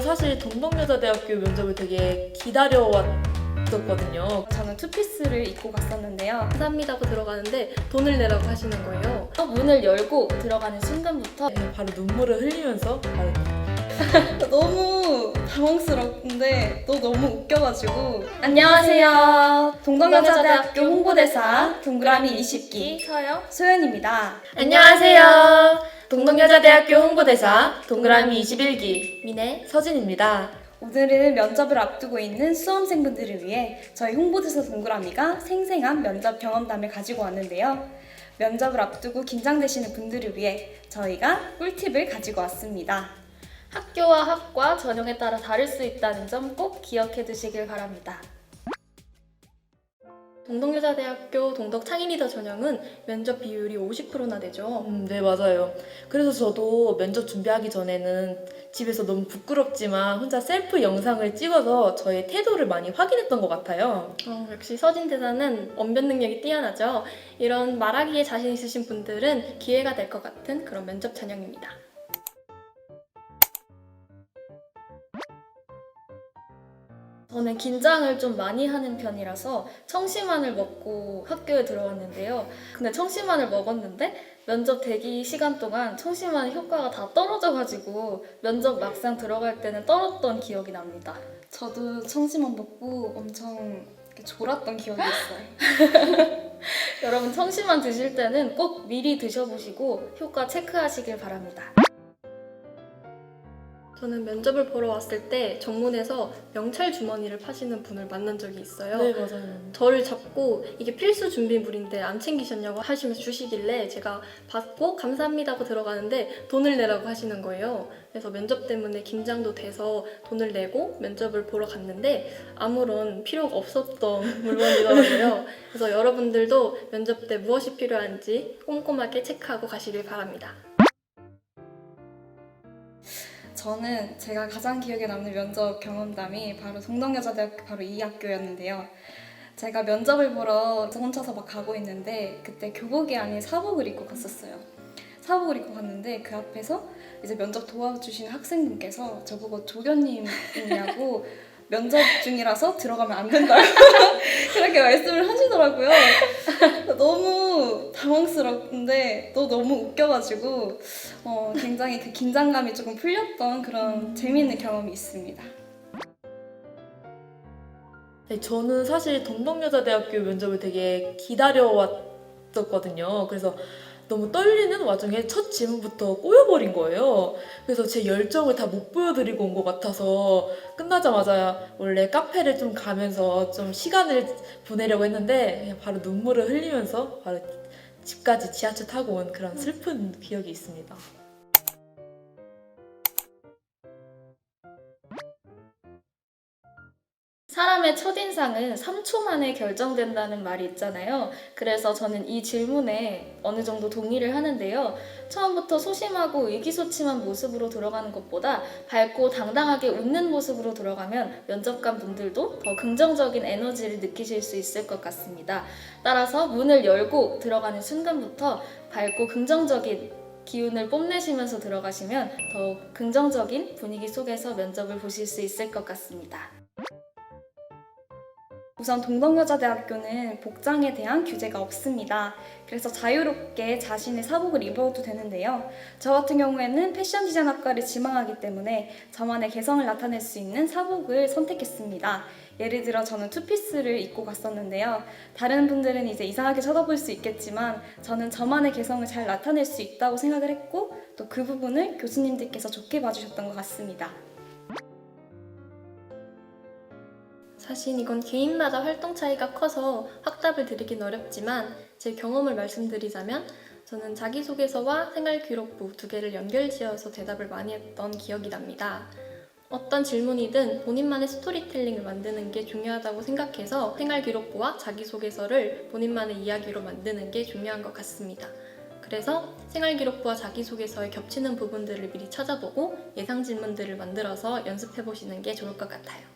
사실 동덕여자대학교 면접을 되게 기다려왔었거든요. 저는 투피스를 입고 갔었는데요. 감사합니다고 들어가는데 돈을 내라고 하시는 거예요. 문을 열고 들어가는 순간부터 바로 눈물을 흘리면서 바로 너무 당황스럽는데 또 너무 웃겨가지고 안녕하세요. 동덕여자대학교 홍보대사 동그라미 20기 서요? 소연입니다. 안녕하세요. 동덕여자대학교 홍보대사 동그라미 21기 미네. 서진입니다. 오늘은 면접을 앞두고 있는 수험생분들을 위해 저희 홍보대사 동그라미가 생생한 면접 경험담을 가지고 왔는데요. 면접을 앞두고 긴장되시는 분들을 위해 저희가 꿀팁을 가지고 왔습니다. 학교와 학과 전형에 따라 다를 수 있다는 점 꼭 기억해 두시길 바랍니다. 동덕여자대학교 동덕창의리더 전형은 면접 비율이 50%나 되죠. 네, 맞아요. 그래서 저도 면접 준비하기 전에는 집에서 너무 부끄럽지만 혼자 셀프 영상을 찍어서 저의 태도를 많이 확인했던 것 같아요. 역시 서진대사는 언변 능력이 뛰어나죠. 이런 말하기에 자신 있으신 분들은 기회가 될 것 같은 그런 면접 전형입니다. 저는 긴장을 좀 많이 하는 편이라서 청심환을 먹고 학교에 들어왔는데요. 근데 청심환을 먹었는데 면접 대기 시간 동안 청심환 효과가 다 떨어져가지고 면접 막상 들어갈 때는 떨었던 기억이 납니다. 저도 청심환 먹고 엄청 이렇게 졸았던 기억이 있어요. 여러분 청심환 드실 때는 꼭 미리 드셔보시고 효과 체크하시길 바랍니다. 저는 면접을 보러 왔을 때 정문에서 명찰 주머니를 파시는 분을 만난 적이 있어요. 네, 맞아요. 저를 잡고 이게 필수 준비물인데 안 챙기셨냐고 하시면서 주시길래 제가 받고 감사합니다고 들어가는데 돈을 내라고 하시는 거예요. 그래서 면접 때문에 긴장도 돼서 돈을 내고 면접을 보러 갔는데 아무런 필요가 없었던 물건이더라고요. 그래서 여러분들도 면접 때 무엇이 필요한지 꼼꼼하게 체크하고 가시길 바랍니다. 저는 제가 가장 기억에 남는 면접 경험담이 바로 동덕여자대학교 바로 이 학교였는데요. 제가 면접을 보러 혼자서 막 가고 있는데 그때 교복이 아닌 사복을 입고 갔었어요. 사복을 입고 갔는데 그 앞에서 이제 면접 도와주시는 학생분께서 저보고 조교님이냐고 면접 중이라서 들어가면 안 된다고 그렇게 말씀을 하시더라고요. 너무 당황스럽는데 또 너무 웃겨가지고 굉장히 그 긴장감이 조금 풀렸던 그런 재미있는 경험이 있습니다. 네, 저는 사실 동덕여자대학교 면접을 되게 기다려왔었거든요. 그래서 너무 떨리는 와중에 첫 질문부터 꼬여버린 거예요. 그래서 제 열정을 다 못 보여드리고 온 것 같아서 끝나자마자 원래 카페를 좀 가면서 좀 시간을 보내려고 했는데 그냥 바로 눈물을 흘리면서 바로 집까지 지하철 타고 온 그런 슬픈 기억이 있습니다. 사람의 첫인상은 3초 만에 결정된다는 말이 있잖아요. 그래서 저는 이 질문에 어느 정도 동의를 하는데요. 처음부터 소심하고 의기소침한 모습으로 들어가는 것보다 밝고 당당하게 웃는 모습으로 들어가면 면접관 분들도 더 긍정적인 에너지를 느끼실 수 있을 것 같습니다. 따라서 문을 열고 들어가는 순간부터 밝고 긍정적인 기운을 뽐내시면서 들어가시면 더욱 긍정적인 분위기 속에서 면접을 보실 수 있을 것 같습니다. 우선 동덕여자대학교는 복장에 대한 규제가 없습니다. 그래서 자유롭게 자신의 사복을 입어도 되는데요. 저 같은 경우에는 패션 디자인학과를 지망하기 때문에 저만의 개성을 나타낼 수 있는 사복을 선택했습니다. 예를 들어 저는 투피스를 입고 갔었는데요. 다른 분들은 이제 이상하게 쳐다볼 수 있겠지만 저는 저만의 개성을 잘 나타낼 수 있다고 생각을 했고 또 그 부분을 교수님들께서 좋게 봐주셨던 것 같습니다. 사실 이건 개인마다 활동 차이가 커서 확답을 드리긴 어렵지만 제 경험을 말씀드리자면 저는 자기소개서와 생활기록부 두 개를 연결지어서 대답을 많이 했던 기억이 납니다. 어떤 질문이든 본인만의 스토리텔링을 만드는 게 중요하다고 생각해서 생활기록부와 자기소개서를 본인만의 이야기로 만드는 게 중요한 것 같습니다. 그래서 생활기록부와 자기소개서에 겹치는 부분들을 미리 찾아보고 예상 질문들을 만들어서 연습해보시는 게 좋을 것 같아요.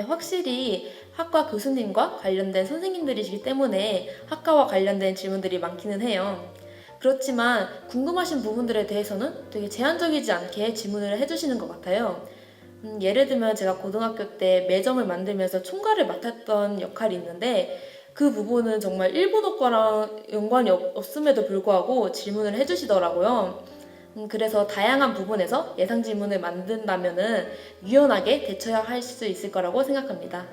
확실히 학과 교수님과 관련된 선생님들이시기 때문에 학과와 관련된 질문들이 많기는 해요. 그렇지만 궁금하신 부분들에 대해서는 되게 제한적이지 않게 질문을 해주시는 것 같아요. 예를 들면 제가 고등학교 때 매점을 만들면서 총괄을 맡았던 역할이 있는데 그 부분은 정말 일본어과랑 연관이 없음에도 불구하고 질문을 해주시더라고요. 그래서 다양한 부분에서 예상 질문을 만든다면은 유연하게 대처해야 할 수 있을 거라고 생각합니다.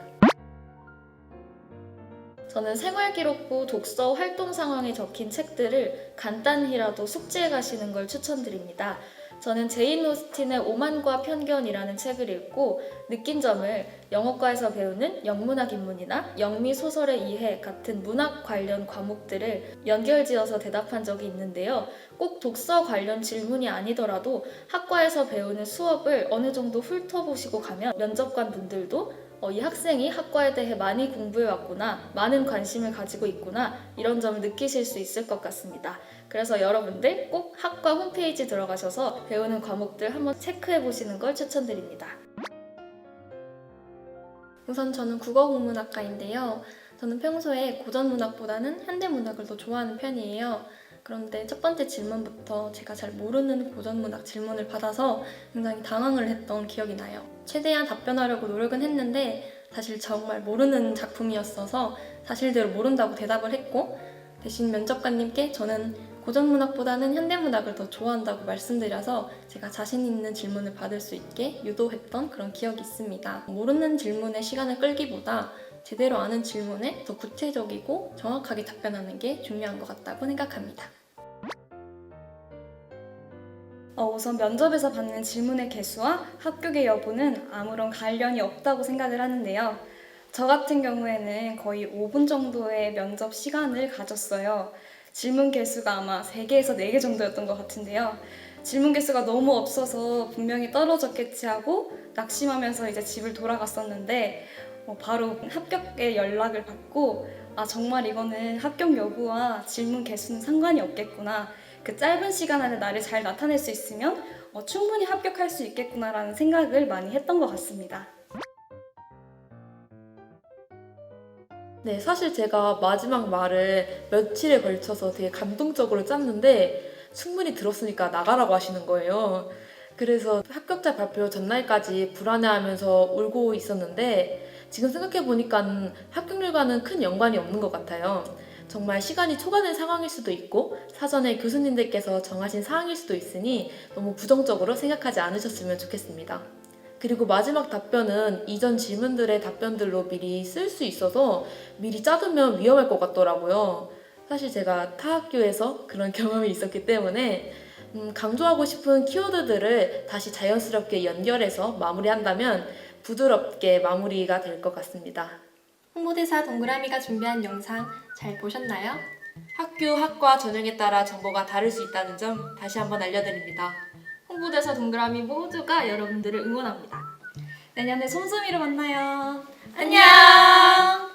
저는 생활기록부 독서 활동 상황에 적힌 책들을 간단히라도 숙지해 가시는 걸 추천드립니다. 저는 제인 오스틴의 오만과 편견이라는 책을 읽고 느낀 점을 영어과에서 배우는 영문학 입문이나 영미 소설의 이해 같은 문학 관련 과목들을 연결지어서 대답한 적이 있는데요. 꼭 독서 관련 질문이 아니더라도 학과에서 배우는 수업을 어느 정도 훑어보시고 가면 면접관 분들도 이 학생이 학과에 대해 많이 공부해왔구나, 많은 관심을 가지고 있구나 이런 점을 느끼실 수 있을 것 같습니다. 그래서 여러분들 꼭 학과 홈페이지 들어가셔서 배우는 과목들 한번 체크해 보시는 걸 추천드립니다. 우선 저는 국어국문학과인데요. 저는 평소에 고전문학보다는 현대문학을 더 좋아하는 편이에요. 그런데 첫 번째 질문부터 제가 잘 모르는 고전문학 질문을 받아서 굉장히 당황을 했던 기억이 나요. 최대한 답변하려고 노력은 했는데 사실 정말 모르는 작품이었어서 사실대로 모른다고 대답을 했고 대신 면접관님께 저는 고전문학보다는 현대문학을 더 좋아한다고 말씀드려서 제가 자신 있는 질문을 받을 수 있게 유도했던 그런 기억이 있습니다. 모르는 질문에 시간을 끌기보다 제대로 아는 질문에 더 구체적이고 정확하게 답변하는 게 중요한 것 같다고 생각합니다. 우선 면접에서 받는 질문의 개수와 합격의 여부는 아무런 관련이 없다고 생각을 하는데요. 저 같은 경우에는 거의 5분 정도의 면접 시간을 가졌어요. 질문 개수가 아마 3개에서 4개 정도였던 것 같은데요. 질문 개수가 너무 없어서 분명히 떨어졌겠지 하고 낙심하면서 이제 집을 돌아갔었는데 바로 합격의 연락을 받고 정말 이거는 합격 여부와 질문 개수는 상관이 없겠구나. 그 짧은 시간 안에 나를 잘 나타낼 수 있으면 충분히 합격할 수 있겠구나라는 생각을 많이 했던 것 같습니다. 네, 사실 제가 마지막 말을 며칠에 걸쳐서 되게 감동적으로 짰는데 충분히 들었으니까 나가라고 하시는 거예요. 그래서 합격자 발표 전날까지 불안해하면서 울고 있었는데 지금 생각해보니까 합격률과는 큰 연관이 없는 것 같아요. 정말 시간이 초과된 상황일 수도 있고 사전에 교수님들께서 정하신 사항일 수도 있으니 너무 부정적으로 생각하지 않으셨으면 좋겠습니다. 그리고 마지막 답변은 이전 질문들의 답변들로 미리 쓸 수 있어서 미리 짜두면 위험할 것 같더라고요. 사실 제가 타 학교에서 그런 경험이 있었기 때문에 강조하고 싶은 키워드들을 다시 자연스럽게 연결해서 마무리한다면 부드럽게 마무리가 될 것 같습니다. 홍보대사 동그라미가 준비한 영상 잘 보셨나요? 학교, 학과 전형에 따라 정보가 다를 수 있다는 점 다시 한번 알려드립니다. 홍보대사 동그라미 모두가 여러분들을 응원합니다. 내년에 솜솜이로 만나요. 안녕!